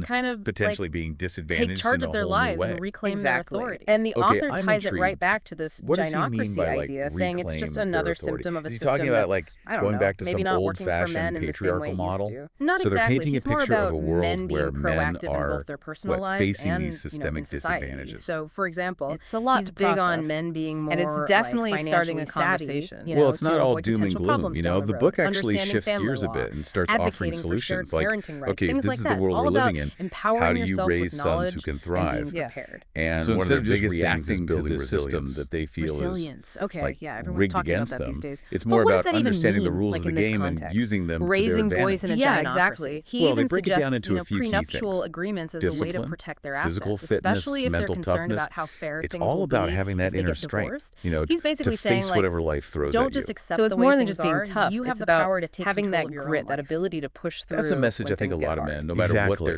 men kind of potentially like, being disadvantaged take charge in a of their whole new lives way. and reclaim Exactly. their authority. And the Okay, author I'm ties it right intrigued. back to this What does he mean gynocracy by, like, idea, saying it's just reclaim their another authority? symptom of a Is he system talking about, that's, like, I don't going know, back to maybe some not working for old-fashioned men in the same way patriarchal it used model? to. Not So they're exactly. painting a He's more picture of about a world men being where men proactive in are both their personal lives facing and, these in systemic society. disadvantages. So, for example, It's a lot he's to big on process. men being more, And it's definitely like, starting a financially conversation. savvy, Well, it's to not all avoid doom and potential gloom. problems You down know, the the road, book actually understanding shifts family gears a law, bit and starts offering advocating for shared solutions. Like, parenting rights, okay, if things this like is that. the It's world all we're about living in, empowering how do you yourself raise with sons knowledge who can and thrive? being prepared. And So one of instead the of just biggest things is reacting to building the resilience systems that they feel is Resilience. Okay, like yeah, everyone's rigged talking about against that them. these days. It's But more what does about that even understanding the mean, rules like, of the in this game and context? using them Raising to their boys in a advantage. gynocracy. Exactly. He Well, they even break it down suggests, into a few key prenuptial things. agreements as a way to Discipline, protect their physical assets, fitness, especially if they're mental concerned toughness. about how fair It's things all will about be having if that they inner get strength, divorced. you know, He's basically to saying, face like, whatever life throws don't at just you. accept So it's the way more than things just being are. tough. You have It's the about power to take having control that of your grit, own that life. ability to push through. That's a message when I think a things get lot of hard. men, no matter what Exactly. their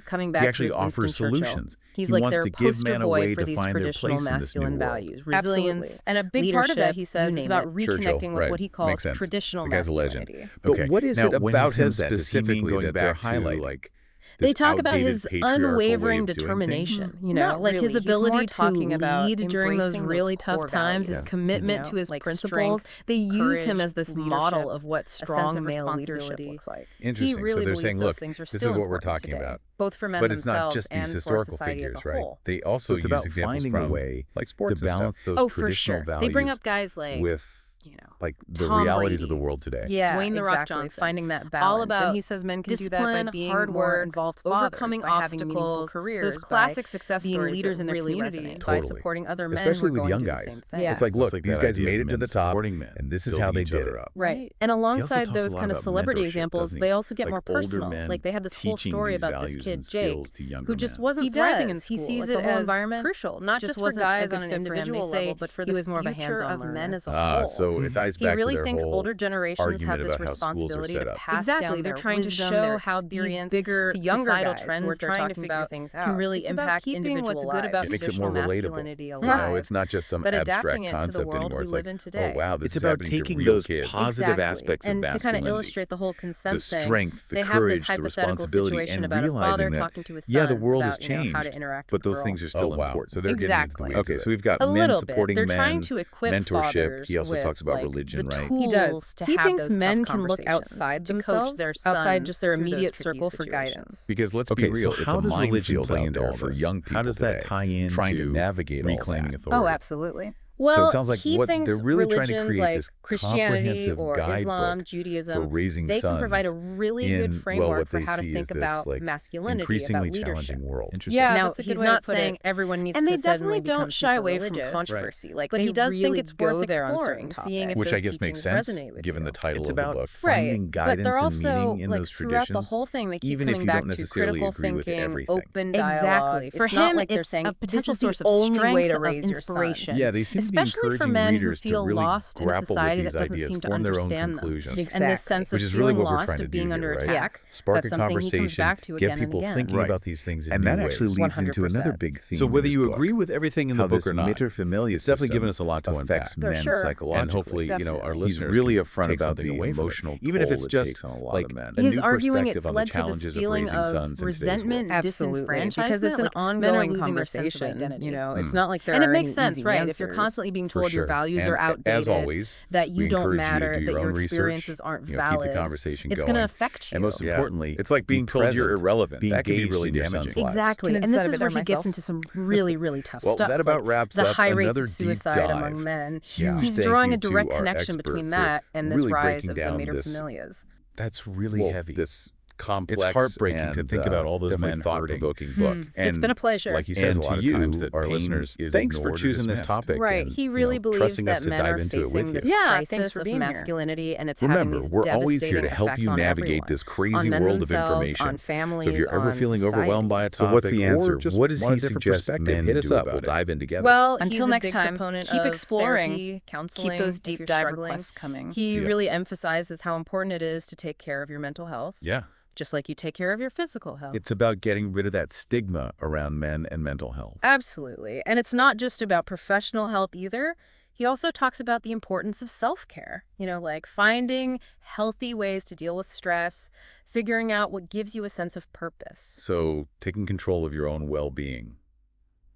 keep coming back He to actually is offers Winston Churchill. solutions. He's He like wants their to give poster men a boy way for to these find their traditional place in this new masculine world. values, Absolutely. resilience, And a big part of leadership, it, he says, you is name about it. reconnecting with right. what he Makes calls sense. traditional The guy's a legend. masculinity. But Okay. what is Now, it when he about him says that, does he mean specifically going that back they're to, highlighting? like, They this talk about outdated his patriarchal unwavering way of doing determination, things? you know, Not like his really. He's more ability to talking about lead during those embracing those really core tough times, his values, commitment you to know, his like principles. strength, They use him courage, as this leadership, model of what a sense strong of male leadership responsibility. looks like. Interesting. He really so they're believes saying, those look, things are this is still what we're important talking today, about. both for men But it's not themselves just these and for historical society as figures, a right? whole. They also So it's use about examples finding from a way like sports to and stuff balance those Oh, for traditional sure. values They bring up guys like, with you know, like the Tom realities of Brady. the world today. Yeah, Dwayne "The Rock" exactly. Johnson. Finding that balance. All about and he says men can do that discipline, by being hard more work, involved fathers, overcoming by having meaningful obstacles, careers, those by classic success being stories leaders that in their really community, resonate. by Totally. supporting other men Especially who are with going young to do guys. the same thing. Yeah. It's like, look, It's like these that guys idea made of it to men the top, supporting men, and this is building how they each did other it. up. Right. And alongside talks a those lot kind of about celebrity mentorship, examples, doesn't he? they also get Like more older personal. men Like they had this whole teaching story these about this values kid, and Jake, skills to younger who just men. wasn't He thriving in does. school. He sees Like, it the whole as environment crucial, not just for wasn't a guys good on an fit for him. They individual say level, but for he the was more of a future hands-on of learner. men as a whole. So So it ties He back really to their thinks whole older generations argument have this about how schools are responsibility set to up. pass Exactly, down they're their trying to wisdom, show their how these experience bigger to younger societal guys trends who are they're trying to talking figure about things can out. really It's about impact keeping individual what's lives. good about It makes it more traditional relatable. masculinity You alive. know, it's not just some but abstract adapting it to the concept world anymore. we It's live like, in oh today. wow, this It's is about happening to taking real those kids. positive Exactly. aspects of and to kind of masculinity, illustrate the whole consent the thing, strength, the they have this courage, the hypothetical responsibility, situation and about a realizing father that, talking to his son yeah, the world has about, how to changed, interact but with the those world. things are still wow. important. So they're getting into the Exactly. weeds Okay, of so it. we've got A men little bit. supporting They're men, trying to equip mentorship. fathers He also with, talks about like, religion, the right? tools He does. to He have thinks those men tough can look conversations, outside to coach themselves, their outside sons just their through those immediate tricky circle for situations. guidance. Because let's be Okay, real, so it's how a does religion minefield play out into there all for this? young people How does that today, tie into trying to navigate all reclaiming that. authority? Oh, absolutely. Well, So it sounds like he what thinks they're really trying to religions create like this Christianity comprehensive or Islam, guidebook for Judaism, raising they can sons provide a really good in, well, framework what for they how to see think as this about like masculinity, increasingly about leadership. challenging world. Interesting. Yeah, Now, that's a good he's way of not putting saying it. everyone needs And to they suddenly definitely don't become shy super away from religious, controversy. Like, but they he does think really it's go worth there on exploring, certain seeing if topics. Which those I guess makes teachings sense, resonate with given you. the title It's of the about book. finding But guidance they're and also, meaning in like, those throughout the traditions, whole thing, they keep even if coming you don't back to necessarily critical agree with thinking, everything. open dialogue. Exactly. For It's not him, like they're it's saying a this potential is the source of only strength way to of raise your inspiration. Yeah, they seem to be especially for encouraging men who readers to feel really lost in a grapple with society these that doesn't ideas, seem to form their own understand them. conclusions. Exactly. And this sense Which of is really feeling what we're lost, trying to of do being here, under right? attack, Spark that's a something he comes conversation, back to get again and people again. thinking Right. about these things in And new that ways. actually leads into another 100%. big theme. So in whether this you book, agree with everything in the how book this or not, Mater Familias it's definitely system given us a lot to affects unpack. men sure. psychologically, And hopefully, our Definitely. listeners he's really can upfront take about something the away from it. emotional Even if toll it's it just takes on a lot like of men. a He's new arguing perspective it's on the led to this challenges of feeling raising of sons in today's resentment, world. Absolutely, because it's disenfranchisement, an like, men are ongoing losing their sense of conversation. identity. You know, it's not like there And it are makes any sense, easy right? answers. If you're constantly being For told your sure. values And are outdated, as always, that we you don't encourage you to matter, do that your your own research, experiences aren't keep valid, the conversation it's going. going to affect you. And most Yeah. importantly, it's like Be being told you're present, irrelevant. be That can be engaged really in your damaging. son's lives. Exactly. Can And this instead of is it where there he gets myself. into some really, really tough Well, stuff. that about like wraps the up high rates another of deep suicide among dive. men. Huge He's thank drawing you a direct to our connection expert between for that and this really rise breaking of the down Mater this Familias. That's really heavy. This complex, It's heartbreaking to and, think about all those definitely men thought-provoking hurting. book. It's been a pleasure. Like he says a And lot to of you, times that our pain listeners, is thanks for ignored or choosing this dismissed. topic. Right. and, He really believes trusting us that to men dive are into it with facing you. this Yeah, thanks crisis for of being here. masculinity, and it's Remember, having these we're always here to devastating help effects you on navigate everyone. this On crazy men world of themselves, information. on families, So if you're ever on feeling overwhelmed by a society. topic, So what's the answer? or just What does want he a different suggest perspective, men hit us do up. about We'll it? dive in together. Well, Until he's a next big time, proponent keep of exploring. therapy, counseling, Keep those if deep you're dive struggling. requests coming. He See ya. really emphasizes how important it is to take care of your mental health, Yeah. just like you take care of your physical health. It's about getting rid of that stigma around men and mental health. Absolutely. And it's not just about professional health either. He also talks about the importance of self-care, like finding healthy ways to deal with stress, figuring out what gives you a sense of purpose. So taking control of your own well-being,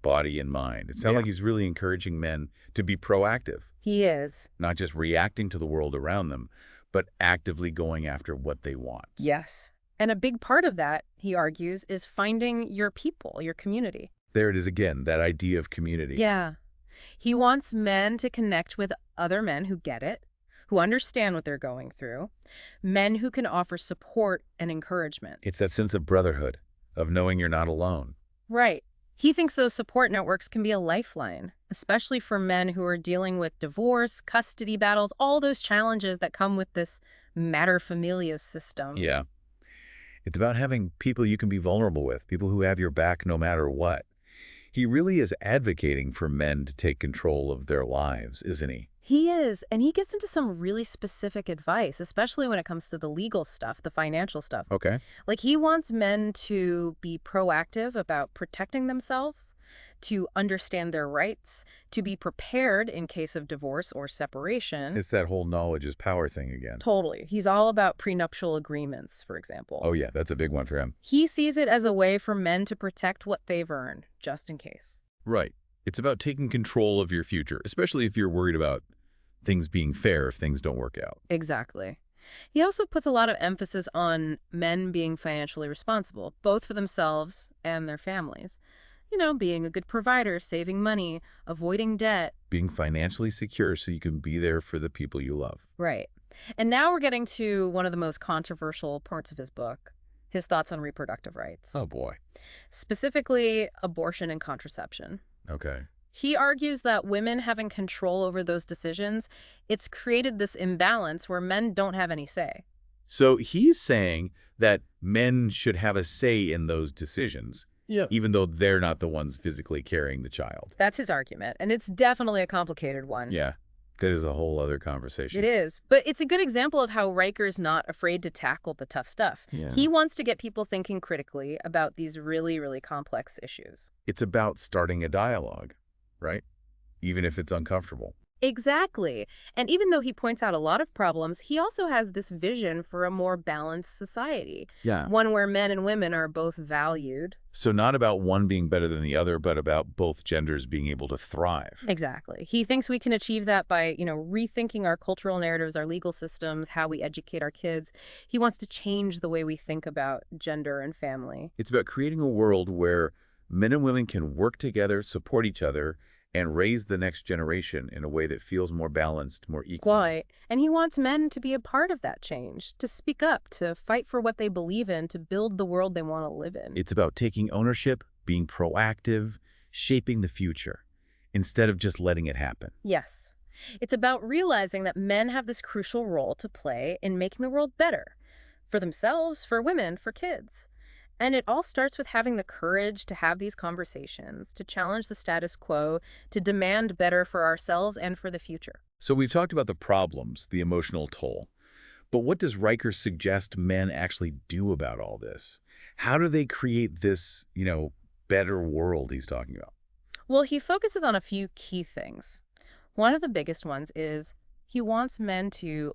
body and mind. It sounds Yeah. like he's really encouraging men to be proactive, He is. not just reacting to the world around them, but actively going after what they want. Yes. And a big part of that, he argues, is finding your people, your community. There it is again, that idea of community. Yeah. He wants men to connect with other men who get it, who understand what they're going through, men who can offer support and encouragement. It's that sense of brotherhood, of knowing you're not alone. Right. He thinks those support networks can be a lifeline, especially for men who are dealing with divorce, custody battles, all those challenges that come with this Mater Familias system. Yeah. It's about having people you can be vulnerable with, people who have your back no matter what. He really is advocating for men to take control of their lives, isn't he? He is, and he gets into some really specific advice, especially when it comes to the legal stuff, the financial stuff. Okay. Like, he wants men to be proactive about protecting themselves, to understand their rights, to be prepared in case of divorce or separation. It's that whole knowledge is power thing again. Totally. He's all about prenuptial agreements, for example. Oh yeah, that's a big one for him. He sees it as a way for men to protect what they've earned, just in case. Right. It's about taking control of your future, especially if you're worried about things being fair if things don't work out. Exactly. He also puts a lot of emphasis on men being financially responsible, both for themselves and their families. Being a good provider, saving money, avoiding debt. Being financially secure so you can be there for the people you love. Right. And now we're getting to one of the most controversial parts of his book, his thoughts on reproductive rights. Oh boy. Specifically, abortion and contraception. Okay. He argues that women having control over those decisions, it's created this imbalance where men don't have any say. So he's saying that men should have a say in those decisions, even though they're not the ones physically carrying the child. That's his argument, and it's definitely a complicated one. Yeah. That is a whole other conversation. It is. But it's a good example of how Riker's not afraid to tackle the tough stuff. Yeah. He wants to get people thinking critically about these really, really complex issues. It's about starting a dialogue, right? Even if it's uncomfortable. Exactly. And even though he points out a lot of problems, he also has this vision for a more balanced society. Yeah. One where men and women are both valued. So not about one being better than the other, but about both genders being able to thrive. Exactly. He thinks we can achieve that by, rethinking our cultural narratives, our legal systems, how we educate our kids. He wants to change the way we think about gender and family. It's about creating a world where men and women can work together, support each other, and raise the next generation in a way that feels more balanced, more equal. Quite. And he wants men to be a part of that change, to speak up, to fight for what they believe in, to build the world they want to live in. It's about taking ownership, being proactive, shaping the future, instead of just letting it happen. Yes. It's about realizing that men have this crucial role to play in making the world better. For themselves, for women, for kids. And it all starts with having the courage to have these conversations, to challenge the status quo, to demand better for ourselves and for the future. So we've talked about the problems, the emotional toll. But what does Riker suggest men actually do about all this? How do they create this, better world he's talking about? Well, he focuses on a few key things. One of the biggest ones is he wants men to,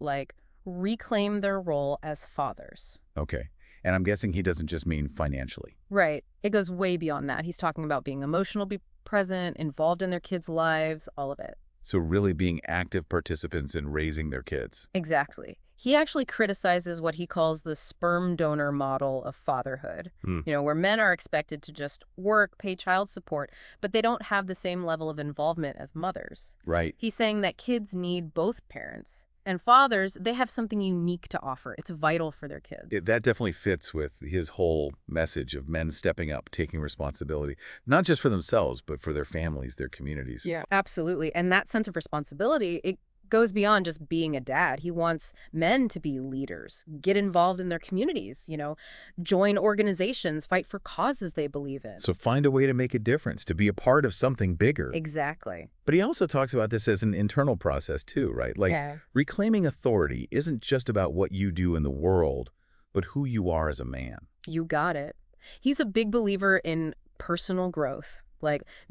reclaim their role as fathers. Okay. And I'm guessing he doesn't just mean financially. Right. It goes way beyond that. He's talking about being emotional, be present, involved in their kids' lives, all of it. So really being active participants in raising their kids. Exactly. He actually criticizes what he calls the sperm donor model of fatherhood, where men are expected to just work, pay child support, but they don't have the same level of involvement as mothers. Right. He's saying that kids need both parents. And fathers, they have something unique to offer. It's vital for their kids. That definitely fits with his whole message of men stepping up, taking responsibility, not just for themselves, but for their families, their communities. Yeah, absolutely. And that sense of responsibility, it goes beyond just being a dad. He wants men to be leaders, get involved in their communities, join organizations, fight for causes they believe in. So find a way to make a difference, to be a part of something bigger. Exactly. But he also talks about this as an internal process too, right? Reclaiming authority isn't just about what you do in the world, but who you are as a man. You got it. He's a big believer in personal growth.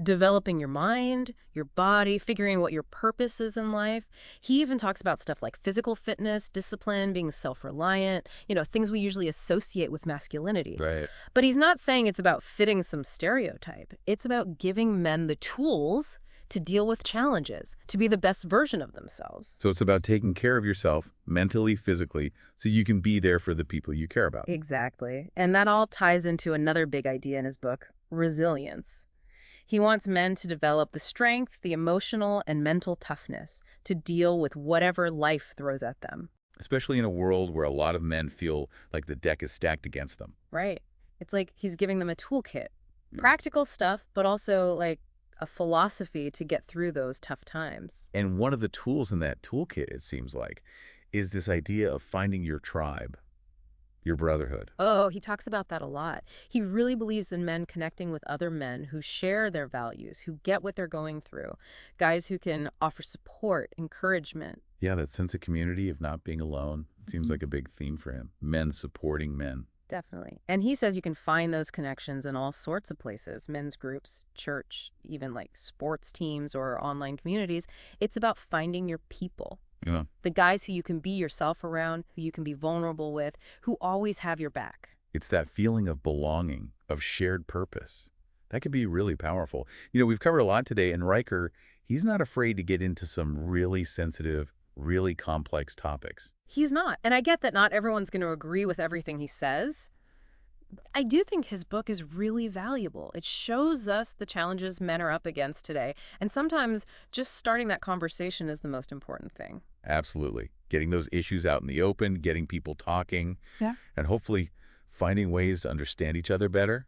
Developing your mind, your body, figuring what your purpose is in life. He even talks about stuff like physical fitness, discipline, being self-reliant, things we usually associate with masculinity. Right. But he's not saying it's about fitting some stereotype. It's about giving men the tools to deal with challenges, to be the best version of themselves. So it's about taking care of yourself mentally, physically, so you can be there for the people you care about. Exactly. And that all ties into another big idea in his book, resilience. He wants men to develop the strength, the emotional and mental toughness to deal with whatever life throws at them. Especially in a world where a lot of men feel like the deck is stacked against them. Right. It's like he's giving them a toolkit. Practical stuff, but also a philosophy to get through those tough times. And one of the tools in that toolkit, it seems like, is this idea of finding your tribe. Your brotherhood. Oh, he talks about that a lot. He really believes in men connecting with other men who share their values, who get what they're going through. Guys who can offer support, encouragement. Yeah, that sense of community, of not being alone. It seems like a big theme for him. Men supporting men. Definitely. And he says you can find those connections in all sorts of places. Men's groups, church, even sports teams or online communities. It's about finding your people. Yeah. The guys who you can be yourself around, who you can be vulnerable with, who always have your back. It's that feeling of belonging, of shared purpose. That can be really powerful. We've covered a lot today, and Riker, he's not afraid to get into some really sensitive, really complex topics. He's not. And I get that not everyone's going to agree with everything he says. I do think his book is really valuable. It shows us the challenges men are up against today. And sometimes just starting that conversation is the most important thing. Absolutely. Getting those issues out in the open, getting people talking, and hopefully finding ways to understand each other better.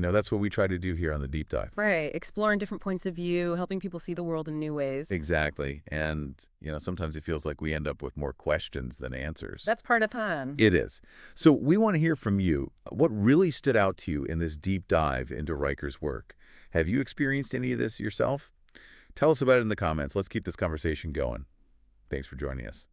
That's what we try to do here on the Deep Dive. Right. Exploring different points of view, helping people see the world in new ways. Exactly. And, sometimes it feels like we end up with more questions than answers. That's part of fun. It is. So we want to hear from you. What really stood out to you in this deep dive into Riker's work? Have you experienced any of this yourself? Tell us about it in the comments. Let's keep this conversation going. Thanks for joining us.